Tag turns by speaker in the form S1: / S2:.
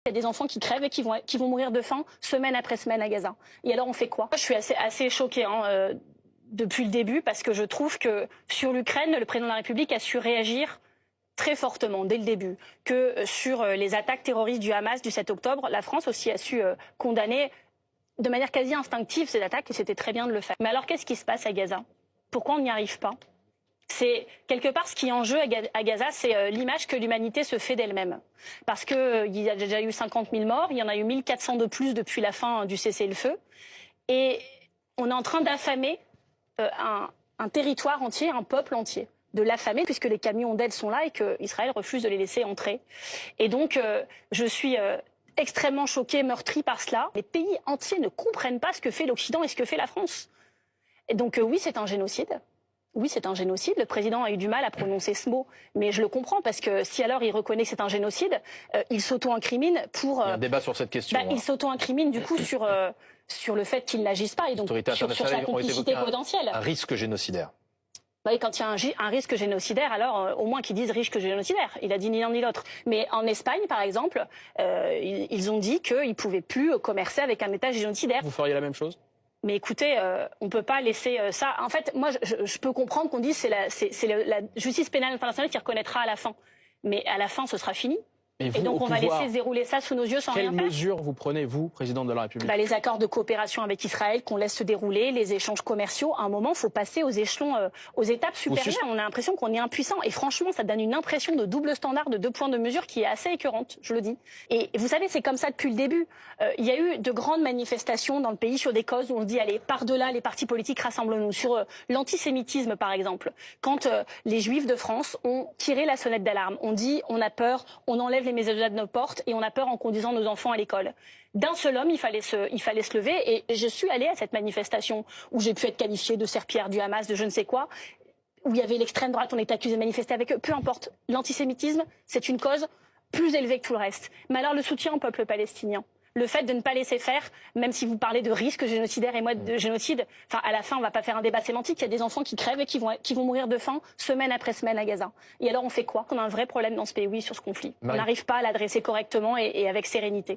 S1: Il y a des enfants qui crèvent et qui vont mourir de faim semaine après semaine à Gaza. Et alors on fait quoi? Je suis assez choquée depuis le début parce que je trouve que sur l'Ukraine, le président de la République a su réagir très fortement dès le début. Que sur les attaques terroristes du Hamas du 7 octobre, la France aussi a su condamner de manière quasi instinctive ces attaques et c'était très bien de le faire. Mais alors qu'est-ce qui se passe à Gaza? Pourquoi on n'y arrive pas? C'est quelque part ce qui est en jeu à Gaza, c'est l'image que l'humanité se fait d'elle-même. Parce qu'il y a déjà eu 50 000 morts, il y en a eu 1400 de plus depuis la fin du cessez-le-feu. Et on est en train d'affamer un territoire entier, un peuple entier. De l'affamer puisque les camions d'aide sont là et qu'Israël refuse de les laisser entrer. Et donc je suis extrêmement choquée, meurtrie par cela. Les pays entiers ne comprennent pas ce que fait l'Occident et ce que fait la France. Et donc oui, c'est un génocide. Oui, c'est un génocide. Le président a eu du mal à prononcer ce mot, mais je le comprends parce que si alors il reconnaît que c'est un génocide, il s'auto-incrimine pour.
S2: Il y a un débat sur cette question.
S1: Il s'auto-incrimine du coup sur le fait qu'il n'agisse pas et donc sur sa complicité potentielle.
S2: Un risque génocidaire.
S1: Bah, quand il y a un risque génocidaire, alors au moins qu'ils disent risque génocidaire. Il a dit ni l'un ni l'autre. Mais en Espagne, par exemple, ils ont dit qu'ils ne pouvaient plus commercer avec un État génocidaire.
S2: Vous feriez la même chose ?
S1: Mais écoutez, on ne peut pas laisser ça. En fait, moi, je peux comprendre qu'on dise c'est la justice pénale internationale qui reconnaîtra à la fin. Mais à la fin, ce sera fini. Et donc, on va laisser se dérouler ça sous nos yeux sans rien faire.
S2: Quelles mesures vous prenez, vous, président de la République?
S1: Les accords de coopération avec Israël qu'on laisse se dérouler, les échanges commerciaux. À un moment, il faut passer aux échelons, aux étapes supérieures. On a l'impression qu'on est impuissant. Et franchement, ça donne une impression de double standard, de deux points de mesure qui est assez écœurante, je le dis. Et vous savez, c'est comme ça depuis le début. Il y a eu de grandes manifestations dans le pays sur des causes où on se dit, allez, par-delà les partis politiques, rassemblons-nous. Sur l'antisémitisme, par exemple. Quand les Juifs de France ont tiré la sonnette d'alarme, on dit, on a peur, on enlève les messages de nos portes et on a peur en conduisant nos enfants à l'école. D'un seul homme, il fallait se lever et je suis allée à cette manifestation où j'ai pu être qualifiée de serpillère du Hamas, de je ne sais quoi, où il y avait l'extrême droite, on est accusé de manifester avec eux, peu importe. L'antisémitisme, c'est une cause plus élevée que tout le reste. Mais alors le soutien au peuple palestinien, le fait de ne pas laisser faire, même si vous parlez de risque génocidaire et moi de génocide, enfin à la fin on va pas faire un débat sémantique, il y a des enfants qui crèvent et qui vont mourir de faim semaine après semaine à Gaza. Et alors on fait quoi? On a un vrai problème dans ce pays, oui, sur ce conflit. On n'arrive pas à l'adresser correctement et avec sérénité.